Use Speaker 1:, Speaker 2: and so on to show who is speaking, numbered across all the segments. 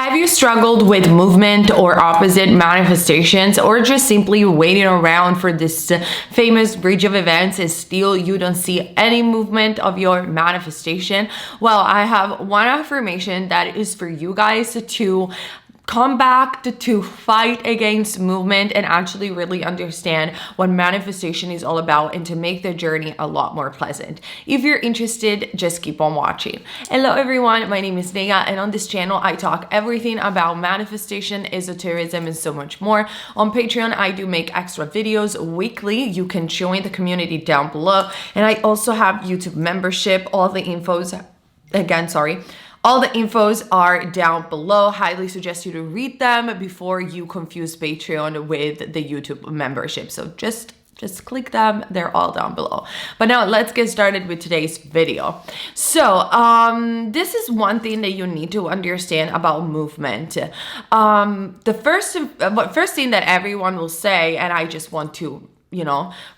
Speaker 1: Have you struggled with movement or opposite manifestations, or just simply waiting around for this famous bridge of events and still you don't see any movement of your manifestation? Well, I have one affirmation that is for you guys to come back to fight against movement and actually really understand what manifestation is all about, and to make the journey a lot more pleasant. If you're interested, just keep on watching. Hello everyone, my name is Neyah, and on this channel I talk everything about manifestation, esotericism, and so much more. On Patreon I do make extra videos weekly. You can join the community down below, and I also have YouTube membership. All the infos are down below. Highly suggest you to read them before you confuse Patreon with the YouTube membership. So just click them, they're all down below. But now let's get started with today's video. So this is one thing that you need to understand about movement. The first thing that everyone will say, and I just want to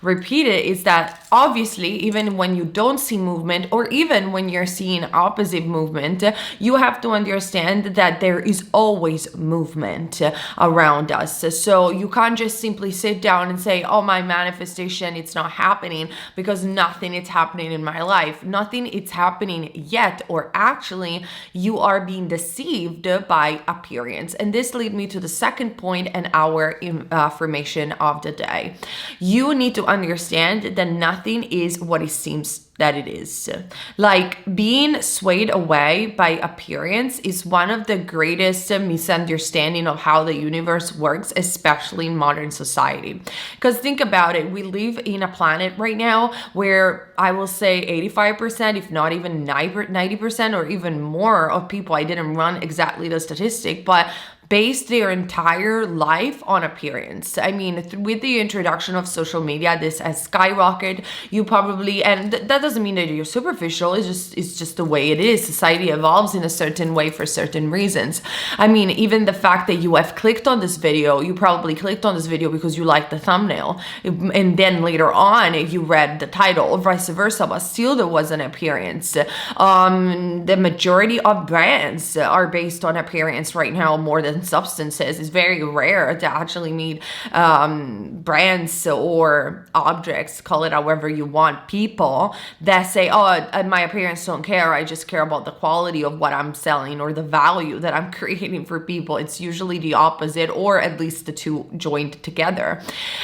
Speaker 1: repeat it, is that obviously even when you don't see movement, or even when you're seeing opposite movement, you have to understand that there is always movement around us. So you can't just simply sit down and say, oh, my manifestation, it's not happening, because nothing is happening in my life. Nothing is happening yet, or actually you are being deceived by appearance. And this leads me to the second point and our affirmation of the day. You need to understand that nothing is what it seems that it is. Like, being swayed away by appearance is one of the greatest misunderstanding of how the universe works, especially in modern society. Because think about it, we live in a planet right now where I will say 85%, if not even 90% or even more of people, I didn't run exactly the statistic, but base their entire life on appearance. I mean, with the introduction of social media, this has skyrocketed. You probably, and that doesn't mean that you're superficial, it's just the way it is. Society evolves in a certain way for certain reasons. I mean, even the fact that you have clicked on this video, you probably clicked on this video because you liked the thumbnail, and then later on you read the title, or vice versa, but still there was an appearance. The majority of brands are based on appearance right now more than substances. It's very rare to actually meet brands or objects, call it however you want, people that say, oh, my appearance don't care, I just care about the quality of what I'm selling or the value that I'm creating for people. It's usually the opposite, or at least the two joined together.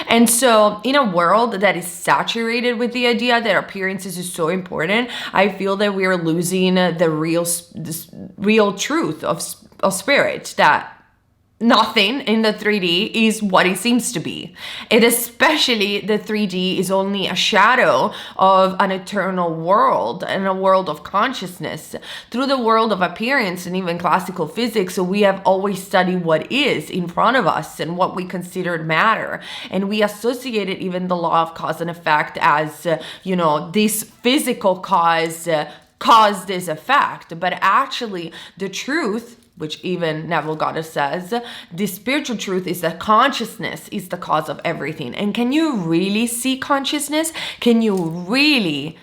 Speaker 1: And so in a world that is saturated with the idea that appearances is so important, I feel that we are losing the real truth of spirit, that nothing in the 3D is what it seems to be. It, especially the 3D, is only a shadow of an eternal world and a world of consciousness. Through the world of appearance and even classical physics, we have always studied what is in front of us and what we considered matter. And we associated even the law of cause and effect as, this physical cause caused this effect. But actually, the truth, which even Neville Goddess says, the spiritual truth is that consciousness is the cause of everything. And can you really see consciousness? Can you really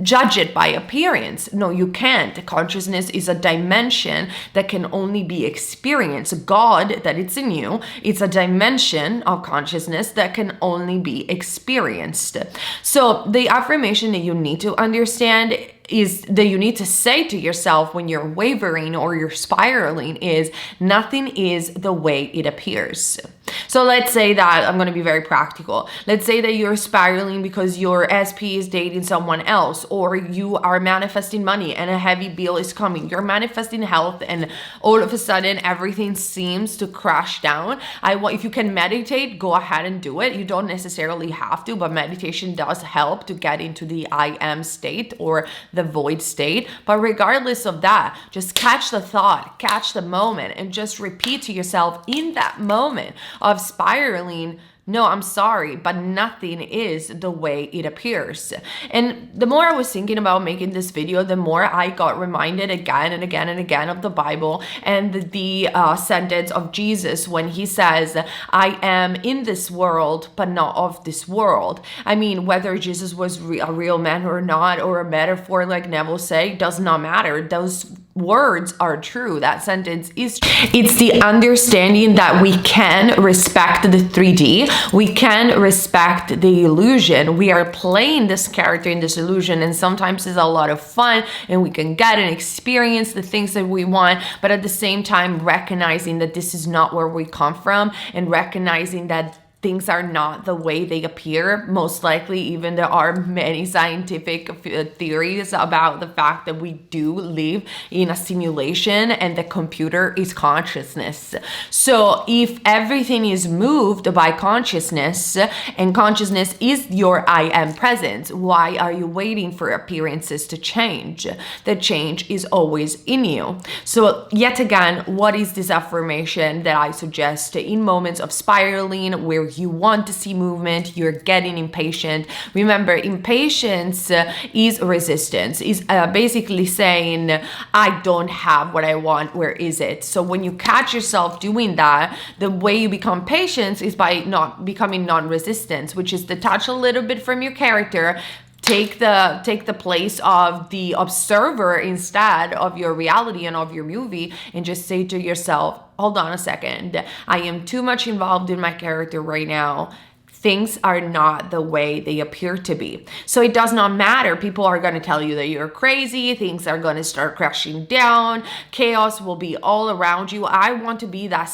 Speaker 1: judge it by appearance? No, you can't. Consciousness is a dimension that can only be experienced. God, that it's in you, it's a dimension of consciousness that can only be experienced. So the affirmation that you need to understand is that you need to say to yourself when you're wavering or you're spiraling is, nothing is the way it appears. So let's say that, I'm going to be very practical. Let's say that you're spiraling because your SP is dating someone else, or you are manifesting money and a heavy bill is coming. You're manifesting health and all of a sudden everything seems to crash down. If you can meditate, go ahead and do it. You don't necessarily have to, but meditation does help to get into the I am state or the void state. But regardless of that, just catch the thought, catch the moment, and just repeat to yourself in that moment of spiraling, no, I'm sorry, but nothing is the way it appears. And the more I was thinking about making this video, the more I got reminded again and again and again of the Bible and the sentence of Jesus when he says, I am in this world, but not of this world. I mean, whether Jesus was a real man or not, or a metaphor like Neville say, does not matter. Those words are true. That sentence is true. It's the understanding that we can respect the 3D. We can respect the illusion. We are playing this character in this illusion, and sometimes it's a lot of fun, and we can get and experience the things that we want, but at the same time recognizing that this is not where we come from, and recognizing that things are not the way they appear. Most likely, even there are many scientific theories about the fact that we do live in a simulation and the computer is consciousness. So if everything is moved by consciousness, and consciousness is your I am presence, why are you waiting for appearances to change? The change is always in you. So yet again, what is this affirmation that I suggest in moments of spiraling where you want to see movement, you're getting impatient? Remember, impatience is resistance, is basically saying, I don't have what I want, where is it? So when you catch yourself doing that, the way you become patient is by not becoming non-resistant, which is detach a little bit from your character, take the place of the observer instead of your reality and of your movie, and just say to yourself, hold on a second, I am too much involved in my character right now. Things are not the way they appear to be. So it does not matter. People are going to tell you that you're crazy. Things are going to start crashing down. Chaos will be all around you. I want to be that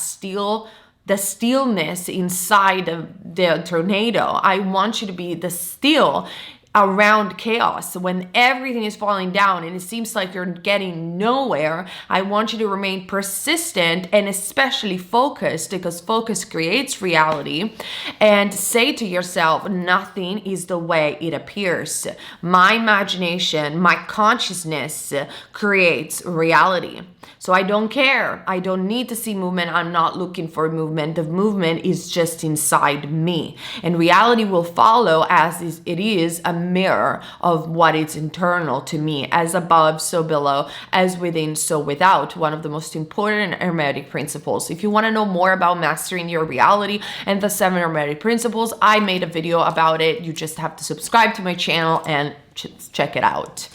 Speaker 1: the stillness inside of the tornado. I want you to be the still around chaos. When everything is falling down and it seems like you're getting nowhere, I want you to remain persistent and especially focused, because focus creates reality, and say to yourself, nothing is the way it appears. My imagination, my consciousness creates reality. So I don't care. I don't need to see movement. I'm not looking for movement. The movement is just inside me. And reality will follow as it is a mirror of what is internal to me. As above, so below. As within, so without. One of the most important hermetic principles. If you want to know more about mastering your reality and the 7 hermetic principles, I made a video about it. You just have to subscribe to my channel and check it out.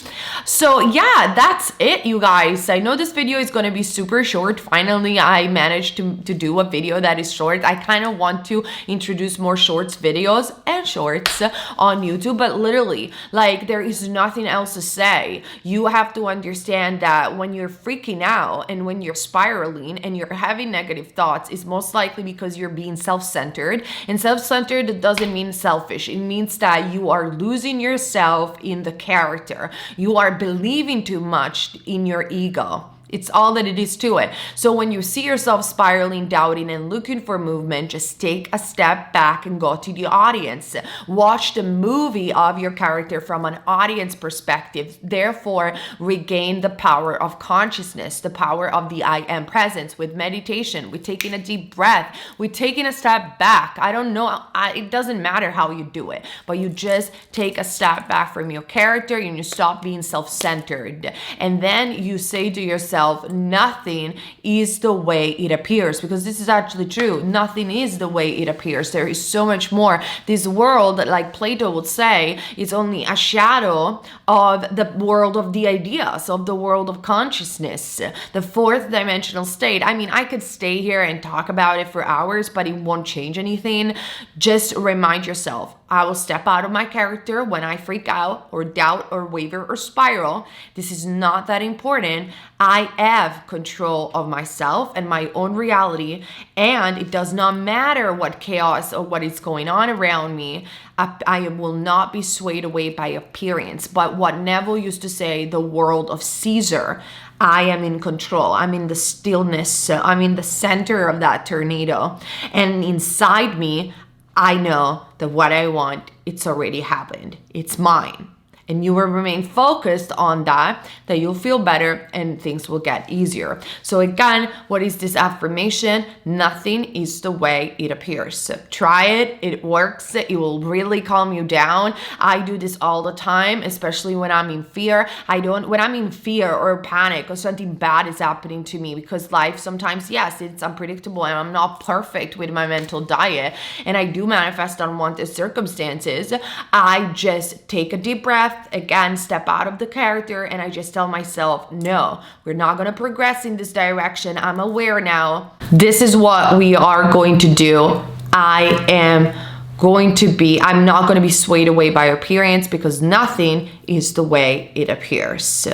Speaker 1: So yeah, that's it, you guys. I know this video is going to be super short. Finally, I managed to do a video that is short. I kind of want to introduce more shorts videos and shorts on YouTube, but literally, like, there is nothing else to say. You have to understand that when you're freaking out and when you're spiraling and you're having negative thoughts, it's most likely because you're being self-centered. And self-centered doesn't mean selfish. It means that you are losing yourself in the character. You are believing too much in your ego. It's all that it is to it. So when you see yourself spiraling, doubting, and looking for movement, just take a step back and go to the audience. Watch the movie of your character from an audience perspective. Therefore, regain the power of consciousness, the power of the I am presence with meditation, with taking a deep breath, with taking a step back. I don't know. It doesn't matter how you do it, but you just take a step back from your character and you stop being self-centered. And then you say to yourself, nothing is the way it appears, because this is actually true. Nothing is the way it appears. There is so much more. This world, like Plato would say, is only a shadow of the world of the ideas, of the world of consciousness, the 4th dimensional state. I mean, I could stay here and talk about it for hours, but it won't change anything. Just remind yourself, I will step out of my character when I freak out or doubt or waver or spiral. This is not that important. I have control of myself and my own reality, and it does not matter what chaos or what is going on around me. I will not be swayed away by appearance. But what Neville used to say, the world of Caesar, I am in control. I'm in the stillness. I'm in the center of that tornado. And inside me, I know that what I want, it's already happened. It's mine. And you will remain focused on that you'll feel better and things will get easier. So again, what is this affirmation? Nothing is the way it appears. So try it. It works. It will really calm you down. I do this all the time, especially when I'm in fear. When I'm in fear or panic or something bad is happening to me, because life sometimes, yes, it's unpredictable and I'm not perfect with my mental diet and I do manifest unwanted circumstances. I just take a deep breath. breath, again, step out of the character, and I just tell myself, no, we're not going to progress in this direction. I'm aware now. This is what we are going to do. I'm not going to be swayed away by appearance, because nothing is the way it appears.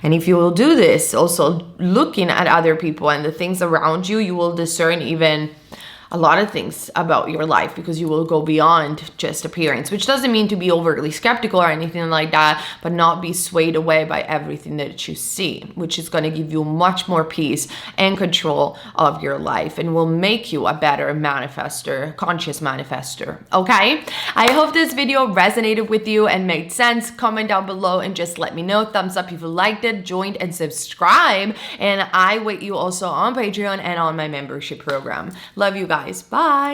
Speaker 1: And if you will do this, also looking at other people and the things around you, you will discern even a lot of things about your life, because you will go beyond just appearance, which doesn't mean to be overly skeptical or anything like that, but not be swayed away by everything that you see, which is going to give you much more peace and control of your life, and will make you a better manifester, conscious manifester. Okay, I hope this video resonated with you and made sense. Comment down below and just let me know. Thumbs up if you liked it, joined, and subscribe, and I wait you also on Patreon and on my membership program. Love you guys. Bye.